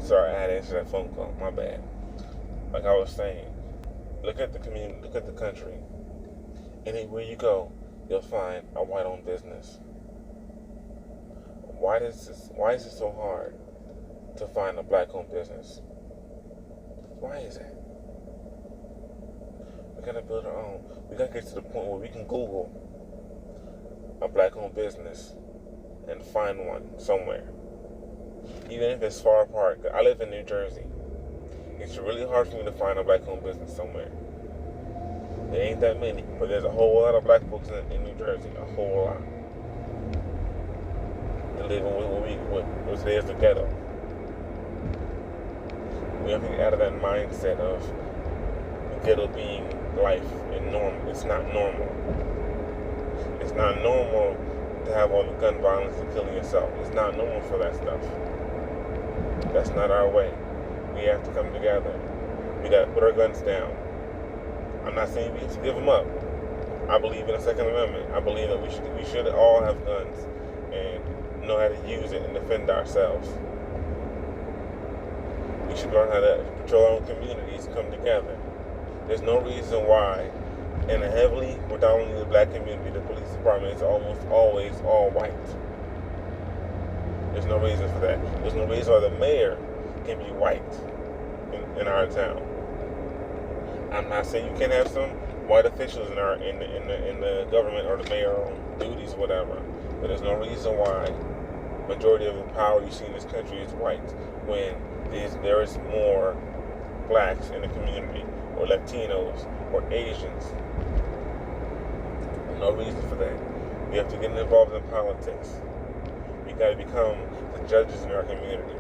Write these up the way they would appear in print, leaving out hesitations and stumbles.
Sorry, I had to answer that phone call. My bad. Like I was saying, look at the community, look at the country. Anywhere you go, you'll find a white-owned business. Why is it so hard to find a black-owned business? Why is it? We gotta build our own. We gotta get to the point where we can Google a black-owned business and find one somewhere, even if it's far apart. I live in New Jersey. It's really hard for me to find a black-owned business somewhere. There ain't that many, but there's a whole lot of black folks in New Jersey. A whole lot. They live in what today is the ghetto. We have to get out of that mindset of the ghetto being life and normal. It's not normal. It's not normal to have all the gun violence and killing yourself. It's not normal for that stuff. That's not our way. We have to come together. We got to put our guns down. I'm not saying we should give them up. I believe in the Second Amendment. I believe that we should all have guns and know how to use it and defend ourselves. We should learn how to patrol our own communities, come together. There's no reason why, in a heavily predominantly black community, the police department is almost always all white. There's no reason for that. There's no reason why the mayor can be white in our town. I'm not saying you can't have some white officials in the government or the mayoral duties or whatever, but there's no reason why majority of the power you see in this country is white when there is more blacks in the community or Latinos or Asians. No reason for that. We have to get involved in politics. We got to become the judges in our community.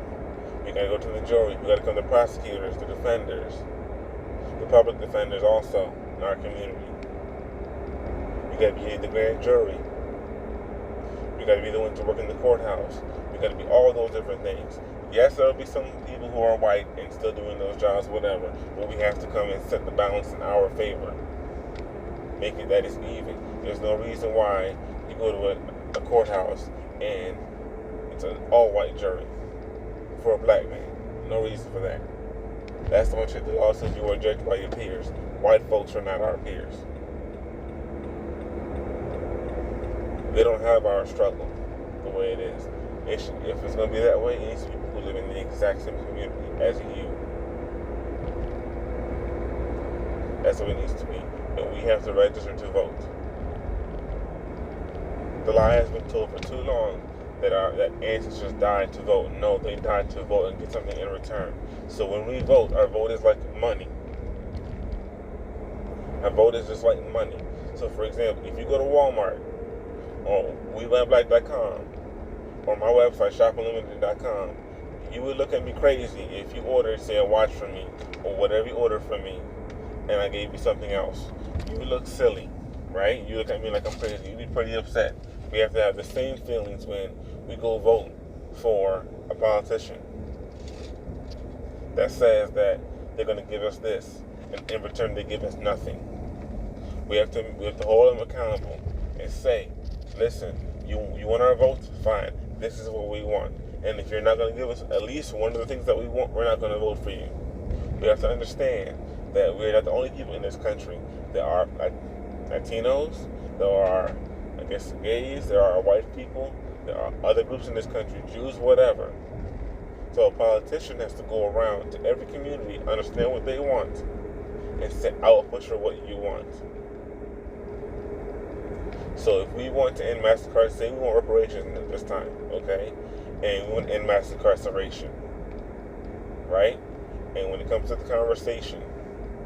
We got to go to the jury. We got to become the prosecutors, the defenders, the public defenders also in our community. We got to be the grand jury. We got to be the ones to work in the courthouse. We got to be all those different things. Yes, there will be some people who are white and still doing those jobs, whatever, but we have to come and set the balance in our favor. Make it that it's even. There's no reason why you go to a courthouse and it's an all-white jury for a black man. No reason for that. That's the one shit. The law says you are judged by your peers. White folks are not our peers. They don't have our struggle the way it is. If it's going to be that way, it needs to be people who live in the exact same community as you. That's what it needs to be. And we have to register to vote. The lie has been told for too long that ancestors died to vote. No, they died to vote and get something in return. So when we vote, our vote is like money. Our vote is just like money. So for example, if you go to Walmart or WeLoveBlack.com or my website, ShopUnlimited.com, you would look at me crazy if you ordered, say, a watch from me or whatever you ordered from me and I gave you something else. You would look silly, right? You look at me like I'm crazy. You'd be pretty upset. We have to have the same feelings when we go vote for a politician that says that they're going to give us this, and in return they give us nothing. We have to hold them accountable and say, listen, you want our votes? Fine. This is what we want. And if you're not going to give us at least one of the things that we want, we're not going to vote for you. We have to understand that we're not the only people in this country. There are Latinos, there are, I guess, gays, there are white people, there are other groups in this country, Jews, whatever. So a politician has to go around to every community, understand what they want, and say, I will push for what you want. So if we want to end mass incarceration, say we want reparations at this time, okay? And we want to end mass incarceration, right? And when it comes to the conversation,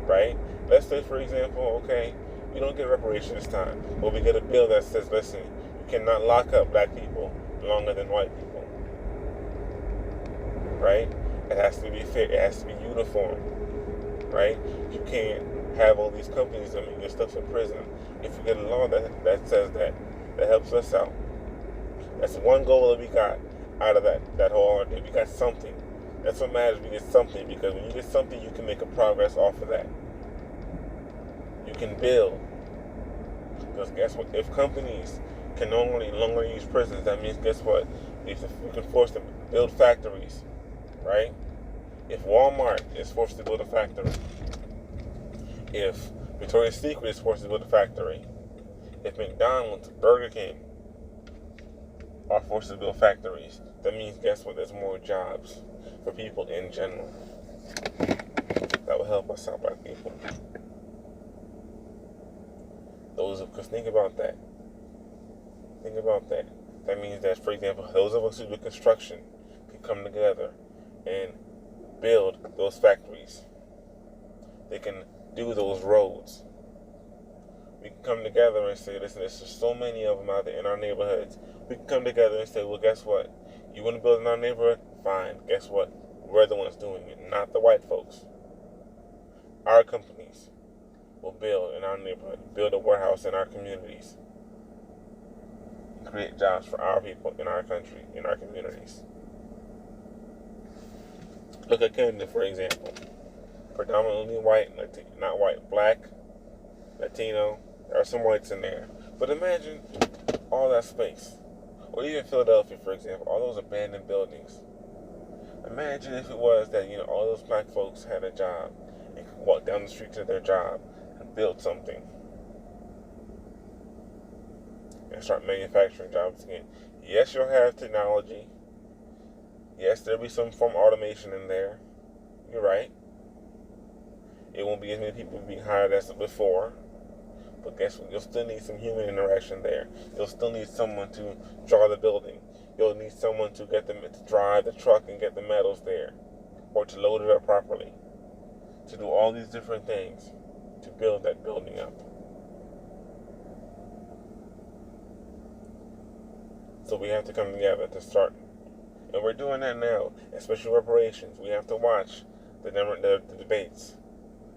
right? Let's say, for example, okay, we don't get reparations this time, but we get a bill that says, listen, you cannot lock up black people longer than white people, right? It has to be fair. It has to be uniform, right? You can't have all these companies that make your stuff in prison. If we get a law that says that helps us out. That's one goal that we got out of that whole argument. We got something. That's what matters. We get something, because when you get something, you can make a progress off of that. You can build. Because guess what? If companies can no longer use prisons, that means, guess what? We can force them to build factories, right? If Walmart is forced to build a factory, if Victoria's Secret is forced to build a factory, if McDonald's, Burger King are forced to build factories, that means, guess what? There's more jobs for people in general. That will help us out, black people. Because think about that. Think about that. That means that, for example, those of us who do construction can come together and build those factories. They can do those roads. We can come together and say, listen, there's just so many of them out there in our neighborhoods. We can come together and say, well, guess what? You want to build in our neighborhood? Fine. Guess what? We're the ones doing it, not the white folks. Our companies will build in our neighborhood, build a warehouse in our communities, create jobs for our people in our country, in our communities. Look at Canada, for example. Predominantly white, not white, black, Latino. There are some whites in there. But imagine all that space. Or even Philadelphia, for example, all those abandoned buildings. Imagine if it was that, all those black folks had a job and could walk down the street to their job and build something and start manufacturing jobs again. Yes, you'll have technology. Yes, there'll be some form of automation in there. You're right. It won't be as many people being hired as before. But guess what? You'll still need some human interaction there. You'll still need someone to draw the building. You'll need someone to get them to drive the truck and get the metals there, or to load it up properly, to do all these different things to build that building up. So we have to come together to start. And we're doing that now, especially reparations. We have to watch the debates.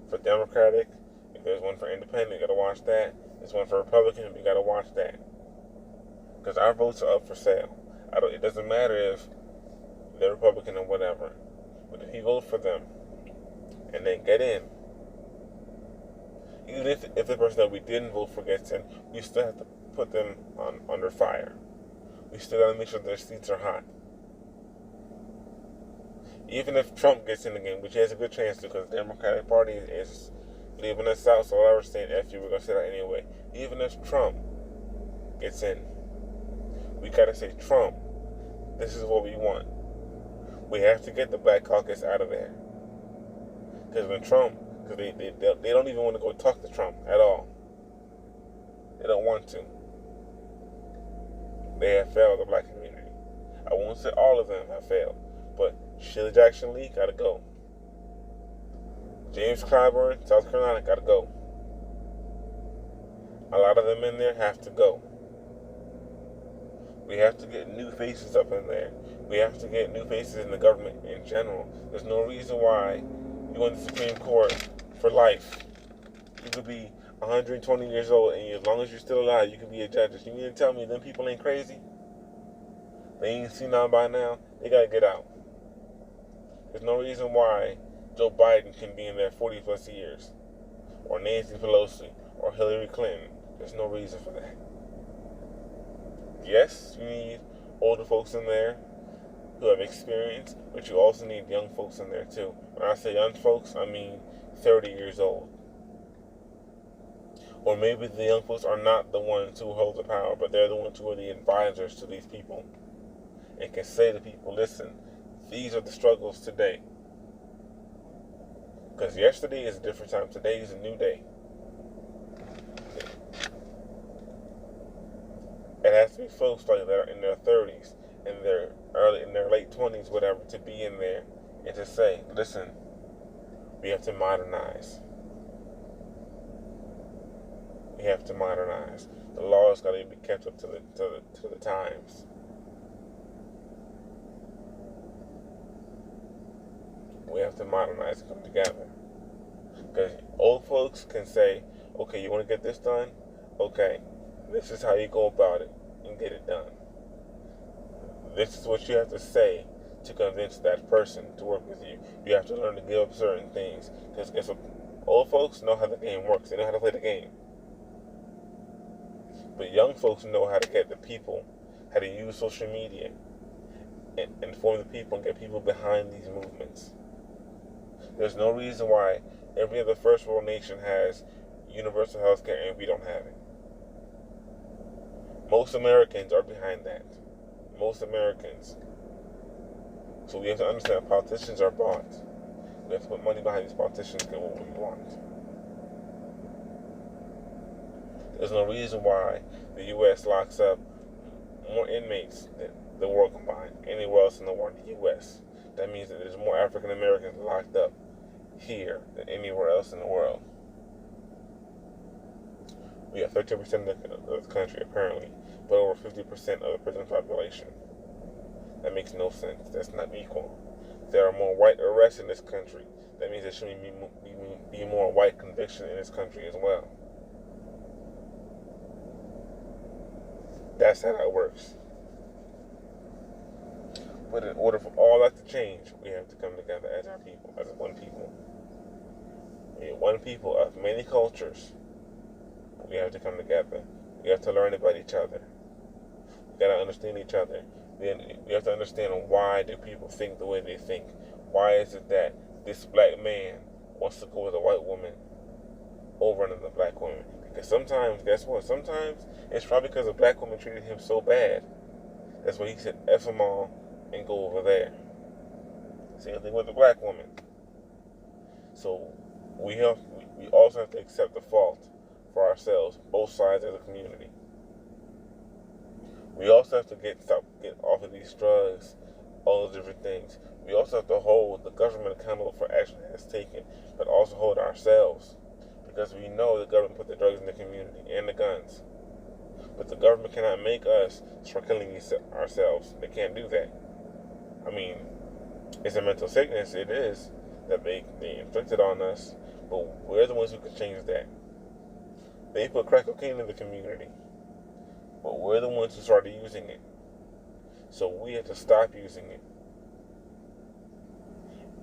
For Democratic, if there's one for Independent, you got to watch that. There's one for Republican, we got to watch that. Because our votes are up for sale. It doesn't matter if they're Republican or whatever. But if you vote for them and they get in, even if the person that we didn't vote for gets in, we still have to put them under fire. We still got to make sure their seats are hot. Even if Trump gets in again, which he has a good chance to, because the Democratic Party is leaving us out, so I was saying, F you, we're going to say that anyway. Even if Trump gets in, we got to say, Trump, this is what we want. We have to get the Black Caucus out of there. Because when Trump, because they don't even want to go talk to Trump at all. They don't want to. They have failed the black community. I won't say all of them have failed, but Sheila Jackson Lee gotta go. James Clyburn, South Carolina, gotta go. A lot of them in there have to go. We have to get new faces up in there. We have to get new faces in the government in general. There's no reason why you go in the Supreme Court for life. You could be 120 years old, and as long as you're still alive, you can be a judge. You mean to tell me them people ain't crazy? They ain't seen none by now? They gotta get out. There's no reason why Joe Biden can be in there 40 plus years, or Nancy Pelosi, or Hillary Clinton. There's no reason for that. Yes, you need older folks in there who have experience, but you also need young folks in there too. When I say young folks, I mean 30 years old. Or maybe the young folks are not the ones who hold the power, but they're the ones who are the advisors to these people and can say to people, listen, these are the struggles today. Because yesterday is a different time. Today is a new day. It has to be folks like that are in their 30s, in their late 20s, whatever, to be in there and to say, listen, we have to modernize. We have to modernize. The laws got to be kept up to the times. We have to modernize and come together. Because old folks can say, okay, you want to get this done? Okay, this is how you go about it and get it done. This is what you have to say to convince that person to work with you. You have to learn to give up certain things. Because guess what? Old folks know how the game works. They know how to play the game. But young folks know how to get the people, how to use social media and inform the people and get people behind these movements. There's no reason why every other first world nation has universal health care and we don't have it. Most Americans are behind that. Most Americans. So we have to understand politicians are bought. We have to put money behind these politicians to get what we want. There's no reason why the U.S. locks up more inmates than the world combined, anywhere else in the world, the U.S. That means that there's more African Americans locked up here than anywhere else in the world. We have 13% of the country, apparently, but over 50% of the prison population. That makes no sense. That's not equal. There are more white arrests in this country. That means there should be more white conviction in this country as well. That's how that works. But in order for all that to change, we have to come together as our people, as one people. We are one people of many cultures. We have to come together. We have to learn about each other. We got to understand each other. We have to understand why do people think the way they think. Why is it that this black man wants to go with a white woman over another black woman? Because sometimes, guess what? Sometimes it's probably because a black woman treated him so bad. That's why he said, F them all and go over there. Same thing with the black woman. So we also have to accept the fault for ourselves, both sides of the community. We also have to get off of these drugs, all those different things. We also have to hold the government accountable for action it has taken, but also hold ourselves. Because we know the government put the drugs in the community and the guns. But the government cannot make us start killing ourselves. They can't do that. I mean, it's a mental sickness, it is, that they inflicted on us, but we're the ones who can change that. They put crack cocaine in the community, but we're the ones who started using it. So we have to stop using it.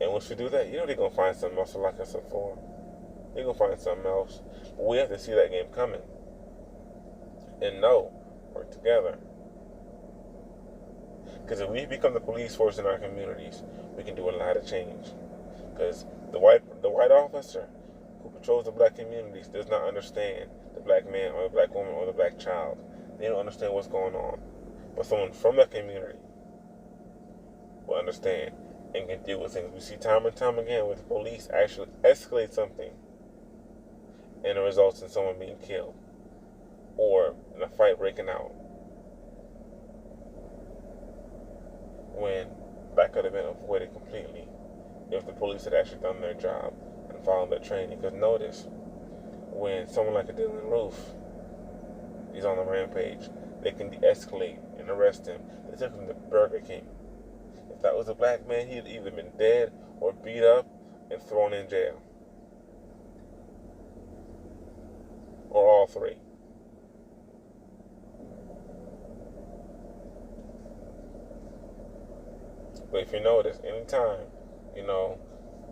And once we do that, they're going to find something else to lock us up for. They're going to find something else. But we have to see that game coming. And work together. Because if we become the police force in our communities, we can do a lot of change. Because the white officer who patrols the black communities does not understand the black man or the black woman or the black child. They don't understand what's going on. But someone from that community will understand and can deal with things. We see time and time again where the police actually escalate something and it results in someone being killed or in a fight breaking out, when that could have been avoided completely if the police had actually done their job and followed their training. Because notice, when someone like a Dylan Roof is on the rampage, they can de-escalate and arrest him. They took him to Burger King. If that was a black man, he'd either been dead or beat up and thrown in jail. Or all three. But if you notice, anytime,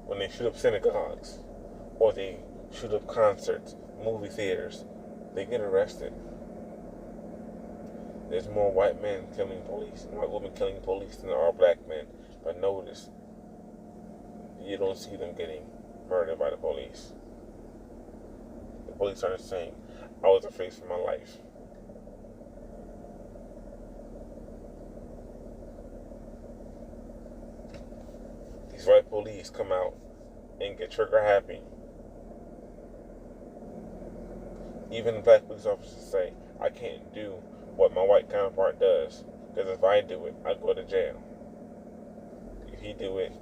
when they shoot up synagogues, or they shoot up concerts, movie theaters, they get arrested. There's more white men killing police and white women killing police than there are black men. But notice, you don't see them getting murdered by the police. The police aren't saying, I was afraid for my life. These white police come out and get trigger happy. Even the black police officers say, I can't do what my white counterpart does, because if I do it, I go to jail. If he do it,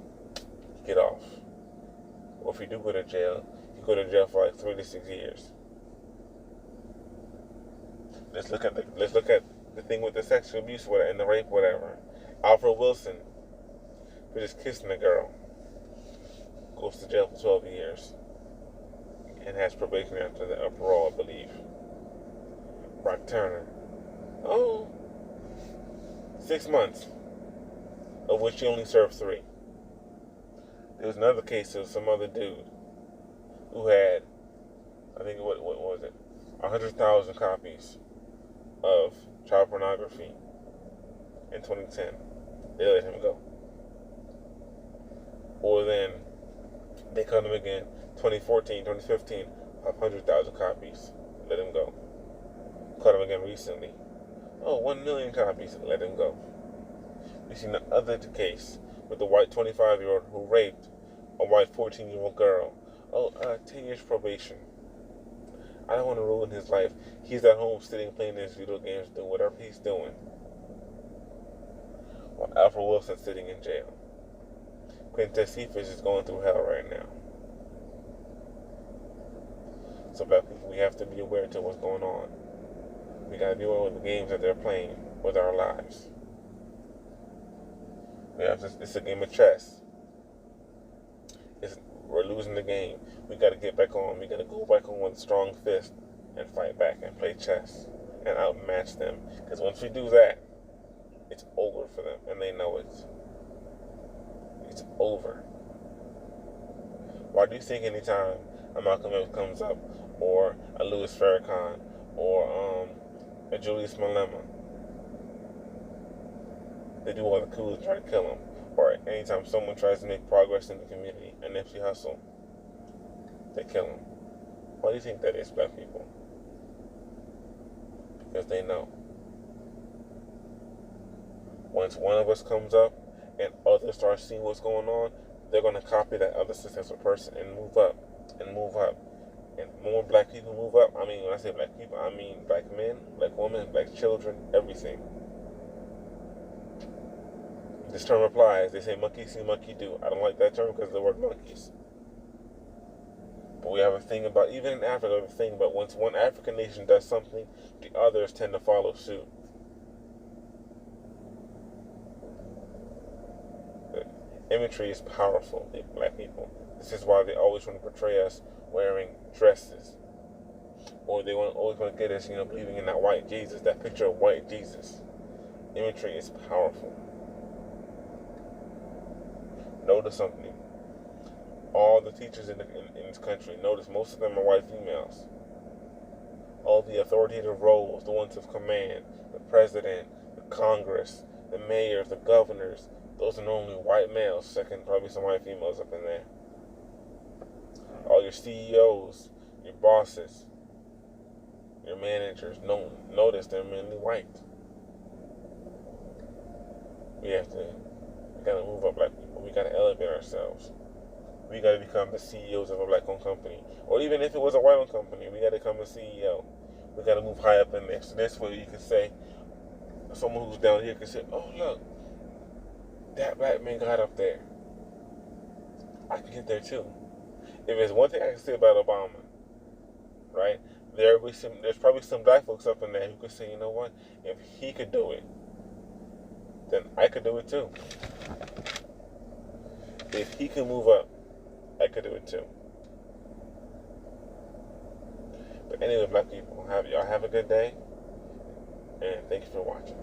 get off. Or if you do go to jail, you go to jail for like 3 to 6 years. Let's look at the thing with the sexual abuse and the rape, whatever. Alfred Wilson, for just kissing a girl, goes to jail for 12 years and has probation after the parole, I believe. Brock Turner, 6 months, of which he only served 3. There was another case of some other dude who had, I think, what was it, 100,000 copies of child pornography in 2010. They let him go. Or then They caught him again, 2014, 2015, 500,000 copies. Let him go. Caught him again recently. Oh, 1 million copies. Let him go. We've seen the other case with the white 25-year-old who raped a white 14-year-old girl. Oh, 10 years probation. I don't want to ruin his life. He's at home sitting playing his video games, doing whatever he's doing, while Alfred Wilson's sitting in jail. Quintez Cephas is going through hell right now. So black people, we have to be aware to what's going on. We got to be aware of the games that they're playing with our lives. It's a game of chess. We're losing the game. We got to get back on. We got to go back on with a strong fist and fight back and play chess and outmatch them. Because once we do that, it's over for them, and they know it. It's over. Why do you think anytime a Malcolm X comes up, or a Louis Farrakhan, or a Julius Malema, they do all the coups to try to kill him? Or anytime someone tries to make progress in the community, a Nipsey Hussle, they kill him. Why do you think that is, black people? Because they know. Once one of us comes up and others start seeing what's going on, they're going to copy that other successful person and move up and move up. And more black people move up. I mean, when I say black people, I mean black men, black women, black children, everything. This term applies. They say monkey see, monkey do. I don't like that term because of the word monkeys. But we have a thing about, even in Africa, we have a thing about once one African nation does something, the others tend to follow suit. The imagery is powerful, black people. This is why they always want to portray us wearing dresses. Or they always want to get us, believing in that white Jesus, that picture of white Jesus. Imagery is powerful. Notice something. All the teachers in this country, notice most of them are white females. All the authoritative roles, the ones of command, the president, the Congress, the mayors, the governors, those are normally white males. Second, probably some white females up in there. All your CEOs, your bosses, your managers, notice they're mainly white. We gotta move up, black people. We gotta elevate ourselves. We gotta become the CEOs of a black-owned company. Or even if it was a white-owned company, we gotta become a CEO. We gotta move high up in there. So this way you can say, someone who's down here can say, oh, look, that black man got up there. I can get there too. If there's one thing I can say about Obama, right? There's probably some black folks up in there who could say, you know what? If he could do it, then I could do it too. If he can move up, I could do it too. But anyway, black people, y'all have a good day, and thank you for watching.